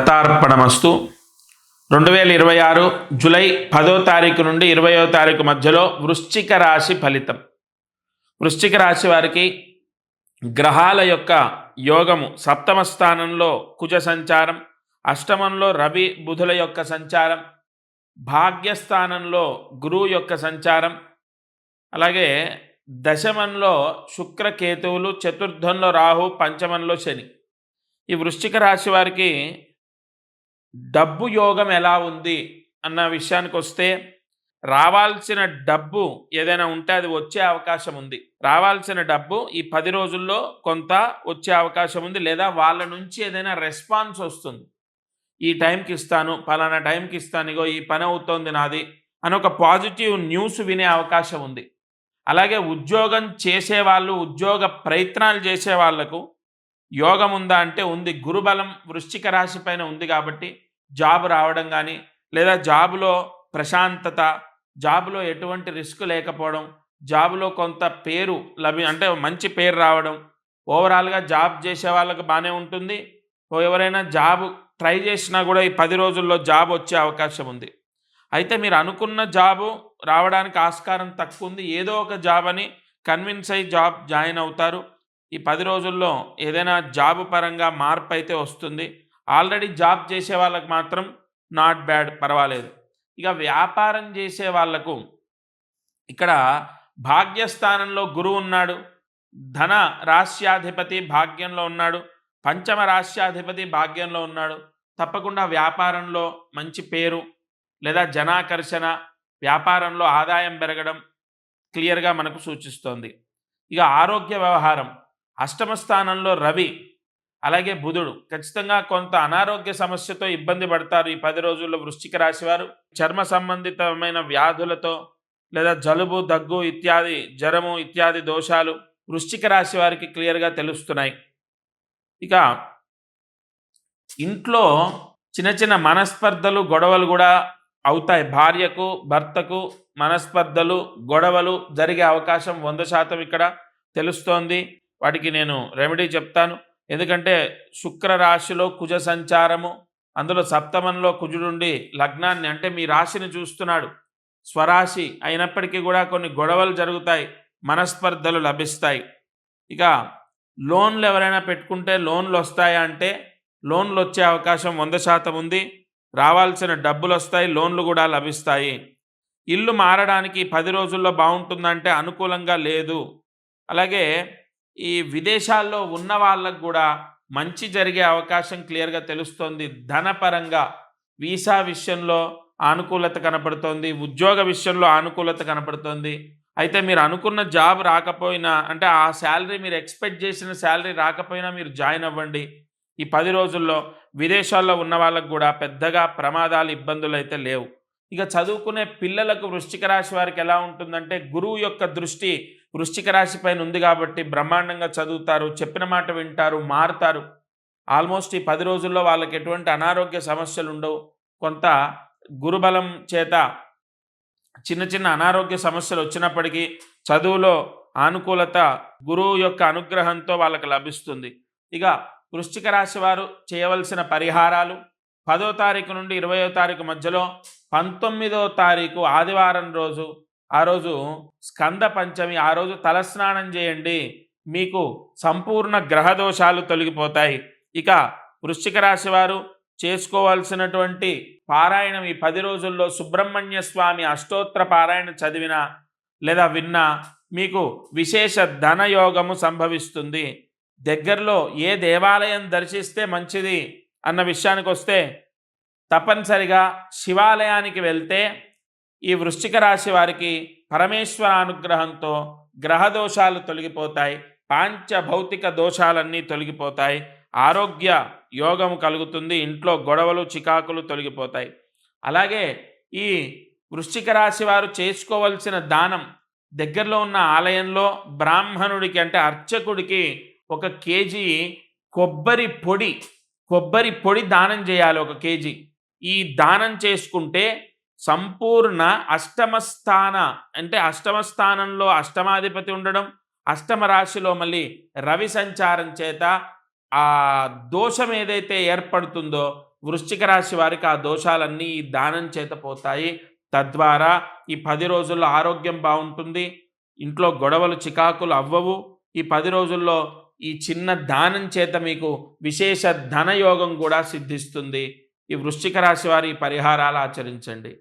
దత్తార్పణమస్తు. 2026 July 10వ తారీఖు నుండి 20వ తారీఖు మధ్యలో వృశ్చిక రాశి ఫలితం. వృశ్చిక రాశి వారికి గ్రహాల యొక్క యోగము సప్తమ స్థానంలో కుజ సంచారం, అష్టమంలో రవి బుధుల యొక్క సంచారం, భాగ్యస్థానంలో గురువు యొక్క సంచారం, అలాగే దశమంలో శుక్రకేతువులు, చతుర్థంలో రాహు, పంచమంలో శని. ఈ వృశ్చిక రాశి వారికి డబ్బు యోగం ఎలా ఉంది అన్న విషయానికి వస్తే, రావాల్సిన డబ్బు ఏదైనా ఉంటే అది వచ్చే అవకాశం ఉంది. రావాల్సిన డబ్బు ఈ 10 రోజుల్లో కొంత వచ్చే అవకాశం ఉంది, లేదా వాళ్ళ నుంచి ఏదైనా రెస్పాన్స్ వస్తుంది. ఈ టైంకి ఇస్తాను, పలానా టైంకి ఇస్తాను, ఇగో ఈ పని అవుతోంది నాది అని ఒక పాజిటివ్ న్యూస్ వినే అవకాశం ఉంది. అలాగే ఉద్యోగం చేసేవాళ్ళు, ఉద్యోగ ప్రయత్నాలు చేసే వాళ్లకు యోగం ఉందా అంటే ఉంది. గురుబలం వృశ్చిక రాశి పైన ఉంది కాబట్టి జాబ్ రావడం కానీ, లేదా జాబులో ప్రశాంతత, జాబులో ఎటువంటి రిస్క్ లేకపోవడం, జాబులో కొంత పేరు అంటే మంచి పేరు రావడం, ఓవరాల్గా జాబ్ చేసే వాళ్ళకి బాగానే ఉంటుంది. ఎవరైనా జాబ్ ట్రై చేసినా కూడా ఈ 10 రోజుల్లో జాబ్ వచ్చే అవకాశం ఉంది. అయితే మీరు అనుకున్న జాబు రావడానికి ఆస్కారం తక్కువ ఉంది. ఏదో ఒక జాబ్ అని కన్విన్స్ అయ్యి జాబ్ జాయిన్ అవుతారు. ఈ 10 రోజుల్లో ఏదైనా జాబ్ పరంగా మార్పు అయితే వస్తుంది. ఆల్రెడీ జాబ్ చేసే వాళ్ళకి మాత్రం నాట్ బ్యాడ్, పర్వాలేదు. ఇక వ్యాపారం చేసే వాళ్లకు ఇక్కడ భాగ్యస్థానంలో గురువు ఉన్నాడు, ధన రాశ్యాధిపతి భాగ్యంలో ఉన్నాడు, పంచమ రాశ్యాధిపతి భాగ్యంలో ఉన్నాడు. తప్పకుండా వ్యాపారంలో మంచి పేరు లేదా జనాకర్షణ, వ్యాపారంలో ఆదాయం పెరగడం క్లియర్గా మనకు సూచిస్తోంది. ఇక ఆరోగ్య వ్యవహారం, అష్టమ స్థానంలో రవి అలాగే బుధుడు. ఖచ్చితంగా కొంత అనారోగ్య సమస్యతో ఇబ్బంది పడతారు ఈ 10 రోజుల్లో వృశ్చిక రాశి వారు. చర్మ సంబంధితమైన వ్యాధులతో లేదా జలుబు, దగ్గు ఇత్యాది, జ్వరము ఇత్యాది దోషాలు వృశ్చిక రాశి వారికి క్లియర్గా తెలుస్తున్నాయి. ఇక ఇంట్లో చిన్న చిన్న మనస్పర్ధలు, గొడవలు కూడా అవుతాయి. భార్యకు భర్తకు మనస్పర్ధలు, గొడవలు జరిగే అవకాశం 100% ఇక్కడ తెలుస్తోంది. వాటికి నేను రెమెడీ చెప్తాను. ఎందుకంటే శుక్ర రాశిలో కుజ సంచారము, అందులో సప్తమంలో కుజుడుండి లగ్నాన్ని అంటే మీ రాశిని చూస్తున్నాడు. స్వరాశి అయినప్పటికీ కూడా కొన్ని గొడవలు జరుగుతాయి, మనస్పర్ధలు లభిస్తాయి. ఇక లోన్లు ఎవరైనా పెట్టుకుంటే లోన్లు వస్తాయా అంటే లోన్లు వచ్చే అవకాశం 100% ఉంది. రావాల్సిన డబ్బులు వస్తాయి, లోన్లు కూడా లభిస్తాయి. ఇల్లు మారడానికి 10 రోజుల్లో బాగుంటుందంటే అనుకూలంగా లేదు. అలాగే ఈ విదేశాల్లో ఉన్న వాళ్ళకు కూడా మంచి జరిగే అవకాశం క్లియర్గా తెలుస్తోంది. ధనపరంగా వీసా విషయంలో అనుకూలత కనపడుతోంది, ఉద్యోగ విషయంలో అనుకూలత కనపడుతోంది. అయితే మీరు అనుకున్న జాబ్ రాకపోయినా, అంటే ఆ శాలరీ మీరు ఎక్స్పెక్ట్ చేసిన శాలరీ రాకపోయినా మీరు జాయిన్ అవ్వండి. ఈ 10 రోజుల్లో విదేశాల్లో ఉన్న వాళ్ళకు కూడా పెద్దగా ప్రమాదాలు, ఇబ్బందులు అయితే లేవు. ఇక చదువుకునే పిల్లలకు వృశ్చిక రాశి వారికి ఎలా ఉంటుందంటే, గురువు యొక్క దృష్టి వృశ్చిక రాశి పైన ఉంది కాబట్టి బ్రహ్మాండంగా చదువుతారు, చెప్పిన మాట వింటారు, మారుతారు. ఆల్మోస్ట్ ఈ 10 రోజుల్లో వాళ్ళకి ఎటువంటి అనారోగ్య సమస్యలు ఉండవు. కొంత గురుబలం చేత చిన్న చిన్న అనారోగ్య సమస్యలు వచ్చినప్పటికీ చదువులో అనుకూలత గురువు యొక్క అనుగ్రహంతో వాళ్ళకి లభిస్తుంది. ఇక వృశ్చిక రాశి వారు చేయవలసిన పరిహారాలు, 10వ తారీఖు నుండి 20వ తారీఖు మధ్యలో 19వ తారీఖు ఆదివారం రోజు, ఆ రోజు స్కంద పంచమి, ఆ రోజు తలస్నానం చేయండి. మీకు సంపూర్ణ గ్రహదోషాలు తొలగిపోతాయి. ఇక వృశ్చిక రాశి వారు చేసుకోవాల్సినటువంటి పారాయణం ఈ 10 రోజుల్లో సుబ్రహ్మణ్య స్వామి అష్టోత్తర పారాయణ చదివినా లేదా విన్నా మీకు విశేష ధనయోగము సంభవిస్తుంది. దగ్గరలో ఏ దేవాలయం దర్శిస్తే మంచిది అన్న విషయానికి వస్తే, తప్పనిసరిగా శివాలయానికి వెళ్తే ఈ వృశ్చిక రాశి వారికి పరమేశ్వర అనుగ్రహంతో గ్రహదోషాలు తొలగిపోతాయి, పాంచభౌతిక దోషాలన్నీ తొలగిపోతాయి, ఆరోగ్య యోగము కలుగుతుంది, ఇంట్లో గొడవలు చికాకులు తొలగిపోతాయి. అలాగే ఈ వృశ్చిక రాశి వారు చేసుకోవలసిన దానం, దగ్గరలో ఉన్న ఆలయంలో బ్రాహ్మణుడికి అంటే అర్చకుడికి 1 కేజీ కొబ్బరి పొడి దానం చేయాలి. 1 కేజీ. ఈ దానం చేసుకుంటే సంపూర్ణ అష్టమ స్థానంలో అష్టమాధిపతి ఉండడం, అష్టమ రాశిలో మళ్ళీ రవి సంచారం చేత ఆ దోషం ఏదైతే ఏర్పడుతుందో వృశ్చిక రాశి వారికి ఆ దోషాలన్నీ ఈ దానం చేత పోతాయి. తద్వారా ఈ 10 రోజుల్లో ఆరోగ్యం బావుంటుంది. ఇంట్లో గొడవలు, చికాకులు అవ్వవు. ఈ 10 రోజుల్లో ఈ చిన్న దానం చేత మీకు విశేష ధనయోగం కూడా సిద్ధిస్తుంది. ఈ వృశ్చిక రాశి వారి పరిహారాలు ఆచరించండి.